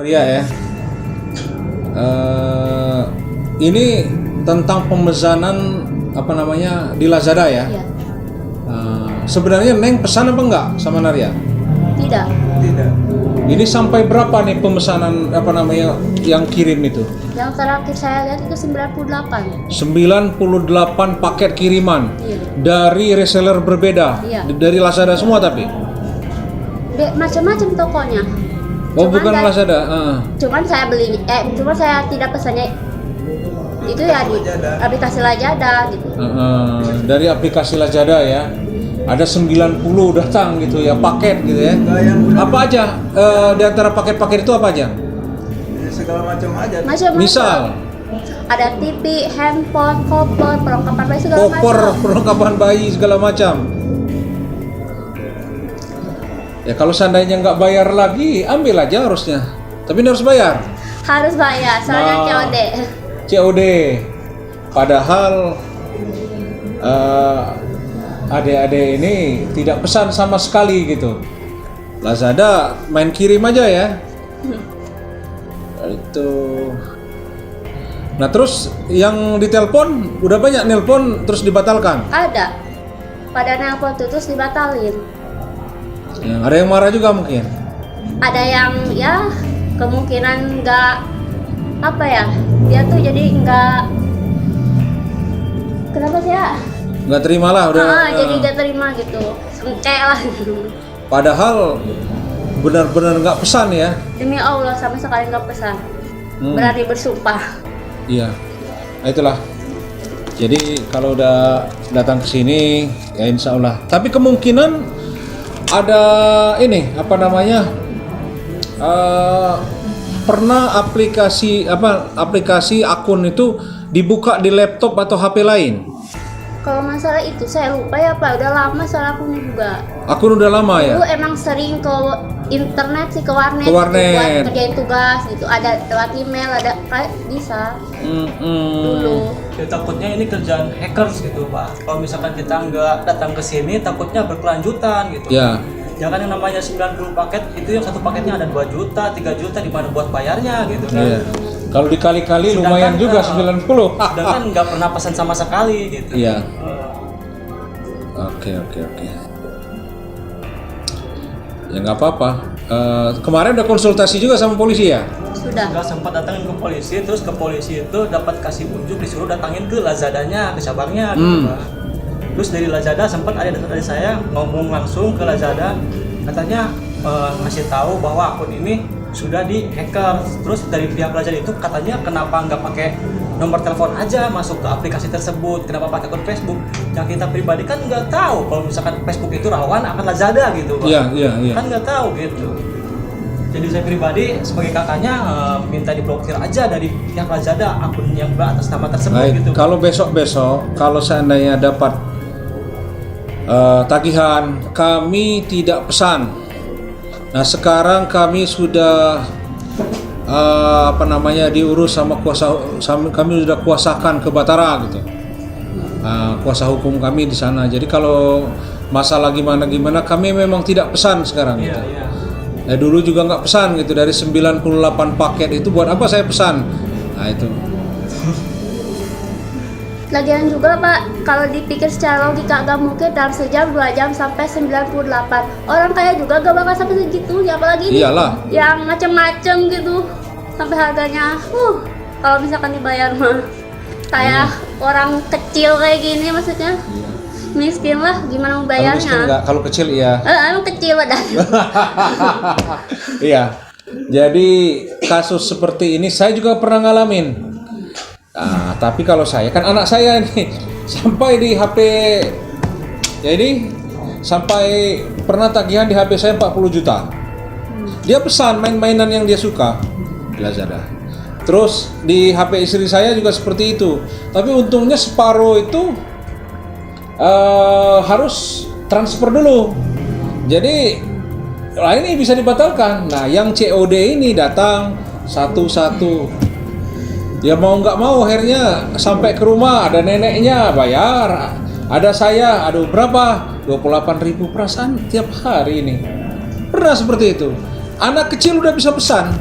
Naria ya. Ini tentang pemesanan apa namanya di Lazada ya. Iya. Sebenarnya Neng pesan apa enggak sama Naria? Tidak. Tidak. Ini sampai berapa nih pemesanan apa namanya yang kirim itu? Yang terakhir saya lihat itu 98. 98 paket kiriman Iya. dari reseller berbeda. Iya. Dari Lazada semua tapi. Macam-macam tokonya. Oh, Cuman bukan saya- Lazada. Cuman saya beli, cuman saya tidak pesannya itu ya di aplikasi Lazada gitu. Dari aplikasi Lazada ya. Ada 90 datang gitu ya, paket gitu ya. Apa aja di antara paket-paket itu apa aja? Ya, segala macam aja. Macam-macam. Misal Ada TV, handphone, koper, perlengkapan bayi segala koper, macam. perlengkapan bayi segala macam. Ya kalau seandainya nggak bayar lagi, ambil aja harusnya. Tapi ini harus bayar. Harus bayar, soalnya Nah. COD. COD. Padahal adik-adik ini tidak pesan sama sekali gitu. Lazada main kirim aja ya. Itu. Nah terus yang ditelepon udah banyak nelpon terus dibatalkan. Ada. Pada nelpon tuh terus dibatalin. Ada yang marah juga mungkin. Ada yang ya kemungkinan nggak apa ya, dia tuh jadi nggak kenapa sih ya? Nggak terima lah udah. Jadi nggak terima gitu, sengke lah. Padahal benar-benar nggak pesan ya. Demi Allah sama sekali nggak pesan. Berani bersumpah. Iya, nah, itulah. Jadi kalau udah datang ke sini ya insya Allah. Tapi kemungkinan ada ini apa namanya pernah aplikasi akun itu dibuka di laptop atau HP lain. Kalau masalah itu saya lupa ya Pak, udah lama soal akunnya juga. Akun udah lama ya. Dulu emang sering ke internet sih, ke warnet, Ke warnet. Gitu, buat kerjain tugas gitu. Ada lewat email, ada kayak bisa dulu. Ya, takutnya ini kerjaan hackers gitu Pak. Kalau misalkan kita nggak datang ke sini, takutnya berkelanjutan gitu. Ya. Jangan yang namanya 90 paket, itu yang satu paketnya ada 2 juta, 3 juta, di mana buat bayarnya gitu kan. Iya. Kalau dikali-kali lumayan juga 90. Sedangkan nggak pernah pesan sama sekali gitu. Iya. Oke. Ya nggak apa-apa. Kemarin udah konsultasi juga sama polisi ya? Sudah. Nggak sempat datangin ke polisi, terus ke polisi itu dapat kasih unjuk disuruh datangin ke Lazadanya, ke cabangnya gitu Pak. Terus dari Lazada sempat ada dari saya ngomong langsung ke Lazada, katanya ngasih tahu bahwa akun ini sudah di hacker. Terus dari pihak Lazada itu katanya kenapa nggak pakai nomor telepon aja masuk ke aplikasi tersebut, kenapa pakai akun Facebook? Yang kita pribadi kan nggak tahu kalau misalkan Facebook itu rawan akan Lazada gitu Pak. Iya. Kan nggak tahu gitu. Jadi saya pribadi sebagai kakaknya minta diblokir aja dari pihak Lazada akun yang atas nama tersebut Baik, gitu. kalau besok kalau seandainya dapat tagihan, kami tidak pesan. Nah sekarang kami sudah diurus sama kami sudah kuasakan ke Batara gitu. Kuasa hukum kami di sana. Jadi kalau masalah gimana kami memang tidak pesan sekarang gitu. Iya. Dulu juga nggak pesan gitu, dari 98 paket itu buat apa saya pesan? Nah itu. Lagian juga Pak, kalau dipikir secara logika gak mungkin dalam sejam 2 jam sampai 98. Orang kaya juga gak bakal sampai segitunya, apalagi ini Iyalah. yang macem-macem gitu. Sampai harganya, kalau misalkan dibayar mah kayak orang kecil kayak gini maksudnya. Miskin lah, gimana mau Kalau miskin bayarnya? nggak, kalau kecil iya. Emang kecil ada. Iya. Jadi kasus seperti ini saya juga pernah ngalamin. Tapi kalau saya kan anak saya ini sampai di HP, jadi sampai pernah tagihan di HP saya 40 juta. Dia pesan main-mainan yang dia suka di Lazada. Terus di HP istri saya juga seperti itu. Tapi untungnya separuh itu harus transfer dulu. Jadi ini bisa dibatalkan. Nah yang COD ini datang satu-satu. Ya mau nggak mau akhirnya sampai ke rumah, ada neneknya bayar, ada saya, aduh berapa? 28.000 perasaan tiap hari ini. Pernah seperti itu. Anak kecil udah bisa pesan.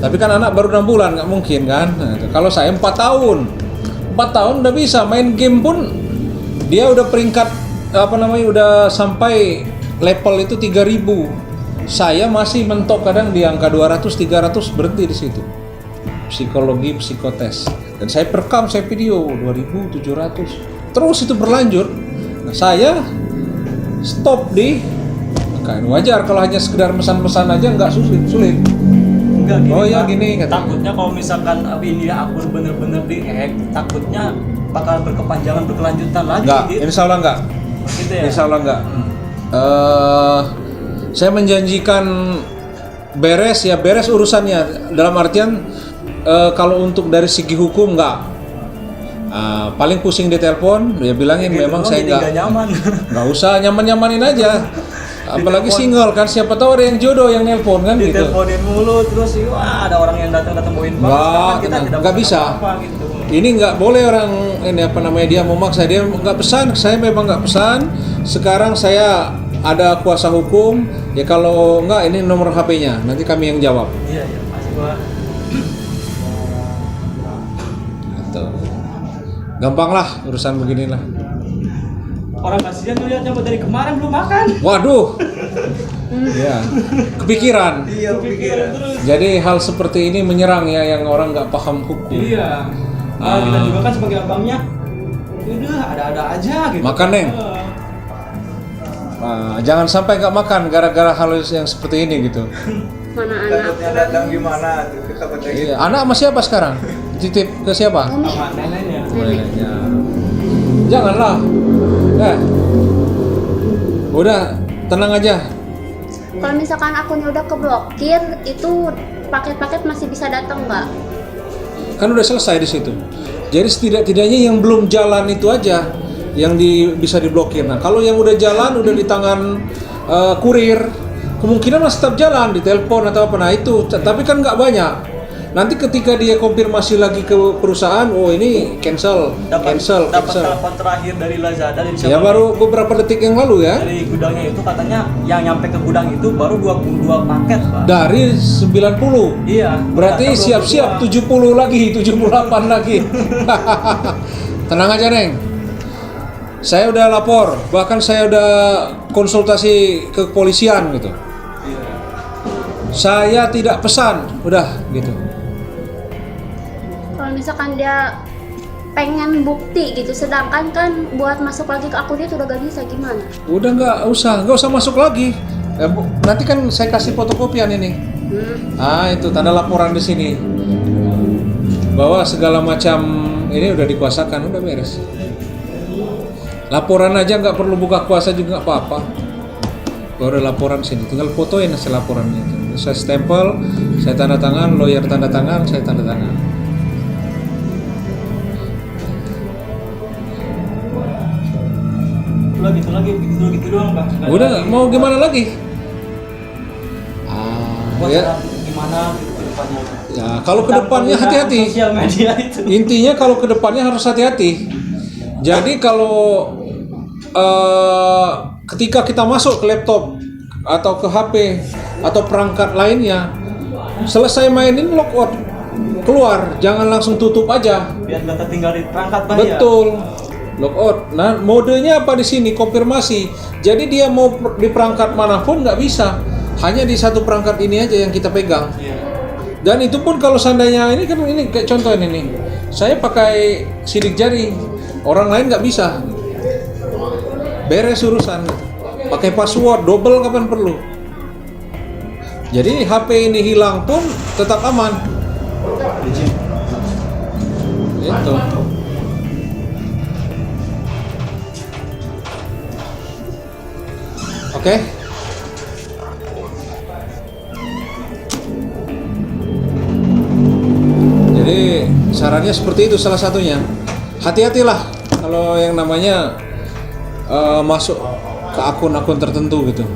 Tapi kan anak baru 6 bulan, nggak mungkin kan. Nah, kalau saya 4 tahun, 4 tahun udah bisa main game pun dia udah peringkat udah sampai level itu 3000. Saya masih mentok kadang di angka 200 300 berhenti di situ. Psikologi psikotes. Dan saya perekam, saya video 2700. Terus itu berlanjut. Nah, saya stop di kan wajar kalau hanya sekedar pesan-pesan aja nggak sulit. Enggak gini, Oh ya Pak. gini katanya. Takutnya kalau misalkan ini akun bener-bener dihack, takutnya bakal berkepanjangan berkelanjutan lagi Enggak, gitu. insya Allah enggak. Gitu ya. Insya Allah enggak. Saya menjanjikan beres urusannya. Dalam artian kalau untuk dari segi hukum enggak. Paling pusing di telepon, dia bilangin Gitu memang doang, saya jadi enggak. nggak nyaman. Enggak usah nyaman-nyamanin aja. Apalagi single kan, siapa tahu ada yang jodoh yang nelpon kan gitu. Diteleponin mulu terus wah ada orang yang datang bawain Enggak, enggak bisa. Gitu. Ini nggak boleh orang ini dia mau maksa, dia nggak pesan, saya memang nggak pesan. Sekarang saya ada kuasa hukum, ya kalau nggak ini nomor HP-nya, nanti kami yang jawab. Iya, masih gua. Gitu. Gampang lah urusan beginilah. Orang kasihan tuh lihatnya dari kemarin belum makan. Waduh, ya kepikiran. Iya, kepikiran terus. Jadi hal seperti ini menyerang ya yang orang nggak paham hukum. Iya. Kita juga kan sebagai abangnya, udah ada-ada aja gitu. Makan, Neng. Jangan sampai nggak makan gara-gara hal yang seperti ini gitu. Mana anak? Takutnya datang gimana tuh kita Iya. Anak sama siapa sekarang? Titip ke siapa? Sama neneknya. Neneknya. Janganlah. Udah tenang aja. Kalau misalkan akunnya udah keblokir, itu paket-paket masih bisa datang nggak? Kan udah selesai di situ. Jadi setidak-tidaknya yang belum jalan itu aja yang bisa diblokir. Nah, kalau yang udah jalan, udah di tangan kurir, kemungkinan masih tetap jalan di telepon atau apa. Nah itu, tapi kan nggak banyak. Nanti ketika dia konfirmasi lagi ke perusahaan, oh ini cancel. Dapat telepon terakhir dari Lazada dari Ya baru beberapa detik yang lalu ya. dari gudangnya itu katanya yang nyampe ke gudang itu baru 22 paket, Pak. Dari 90. Iya. Berarti ternyata siap-siap 22. 70 lagi, 78 lagi. Tenang aja, Neng. Saya udah lapor, bahkan saya udah konsultasi ke kepolisian gitu. Iya. Saya tidak pesan, udah gitu. Kalau misalkan dia pengen bukti gitu, sedangkan kan buat masuk lagi ke akunnya itu udah gak bisa, gimana? Udah nggak usah masuk lagi. Nanti kan saya kasih fotokopian ini. Itu tanda laporan di sini bahwa segala macam ini udah dikuasakan, udah beres. Laporan aja nggak perlu buka kuasa juga nggak apa-apa. Kalau ada laporan sini, tinggal fotoin hasil laporannya. Saya stempel, saya tanda tangan, lawyer tanda tangan, saya tanda tangan. Udah gitu lagi, gitu doang, Bang. Nggak Udah ada nggak mau gimana lagi? buat Ya. cara gimana gitu ke depannya. Ya, kalau ke depannya Tentang hati-hati. Sosial media itu. Intinya kalau ke depannya harus hati-hati. Jadi kalau ketika kita masuk ke laptop atau ke HP atau perangkat lainnya, selesai mainin logout, keluar, jangan langsung tutup aja. Biar nggak tertinggal di perangkat bahaya. Betul. Logout. Nah, modenya apa di sini? Konfirmasi. Jadi dia mau di perangkat manapun nggak bisa. Hanya di satu perangkat ini aja yang kita pegang. Iya. Dan itu pun kalau seandainya ini kan ini kayak contoh ini nih. Saya pakai sidik jari. Orang lain nggak bisa. Beres urusan. Pakai password double kapan perlu. Jadi HP ini hilang pun tetap aman. Itu. Oke. Jadi sarannya seperti itu salah satunya. Hati-hatilah kalau yang namanya masuk ke akun-akun tertentu gitu.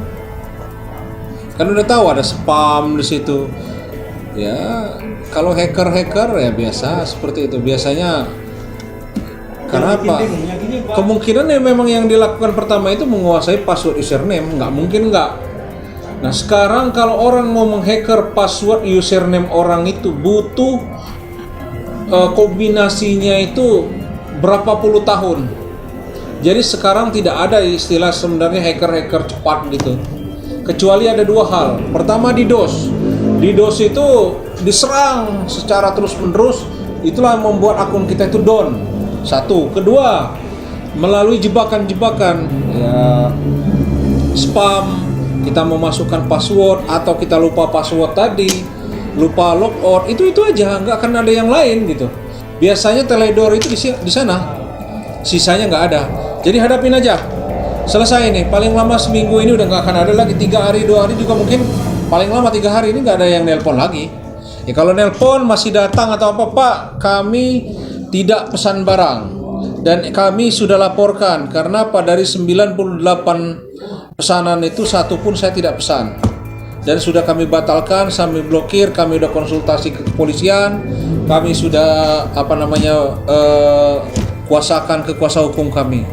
Kan udah tahu ada spam di situ. Ya, kalau hacker ya biasa seperti itu. Biasanya karena apa? Bingungnya gini, Pak. Kemungkinan ya memang yang dilakukan pertama itu menguasai password username. Nggak mungkin nggak. Nah sekarang kalau orang mau menghacker password username orang itu butuh kombinasinya itu berapa puluh tahun. Jadi sekarang tidak ada istilah sebenarnya hacker-hacker cepat gitu. Kecuali ada dua hal. Pertama DDoS. DDoS itu diserang secara terus-menerus, itulah yang membuat akun kita itu down. Satu. Kedua, melalui jebakan-jebakan ya, spam, kita memasukkan password atau kita lupa password tadi, lupa logout, itu aja, nggak akan ada yang lain gitu. Biasanya teledor itu di sana, sisanya nggak ada. Jadi hadapin aja, selesai nih. Paling lama seminggu ini udah nggak akan ada lagi. 3 hari 2 hari juga mungkin, paling lama 3 hari ini nggak ada yang nelpon lagi. Ya kalau nelpon masih datang atau apa, Pak, kami tidak pesan barang dan kami sudah laporkan karena apa, dari 98 pesanan itu satu pun saya tidak pesan dan sudah kami batalkan, kami blokir, kami udah konsultasi ke kepolisian, kami sudah kuasakan ke kuasa hukum kami.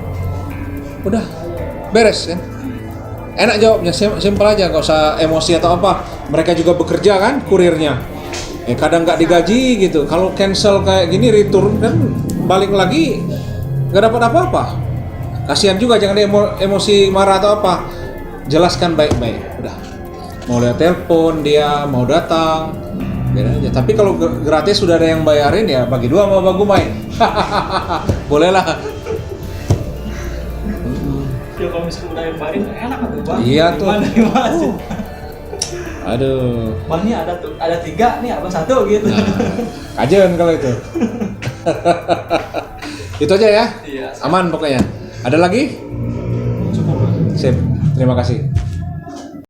Udah beres kan, enak jawabnya, simpel aja, nggak usah emosi atau apa. Mereka juga bekerja kan, kurirnya kadang nggak digaji gitu. Kalau cancel kayak gini, return kan balik lagi nggak dapat apa-apa. Kasihan juga, jangan emosi marah atau apa, jelaskan baik-baik. Udah, mau lihat telepon dia, mau datang beda aja. Tapi kalau gratis sudah ada yang bayarin, ya bagi dua mau bagu main. Boleh lah. Ya kalau misalnya udah yang bayarin enak tuh Bang. Iya tuh. Gimana sih? Aduh. Bangnya ada 3 nih, abang 1 gitu. Nah, kajian kalau itu. Itu aja ya. Iya. Aman pokoknya. Ada lagi? Cukup. Sip. Terima kasih.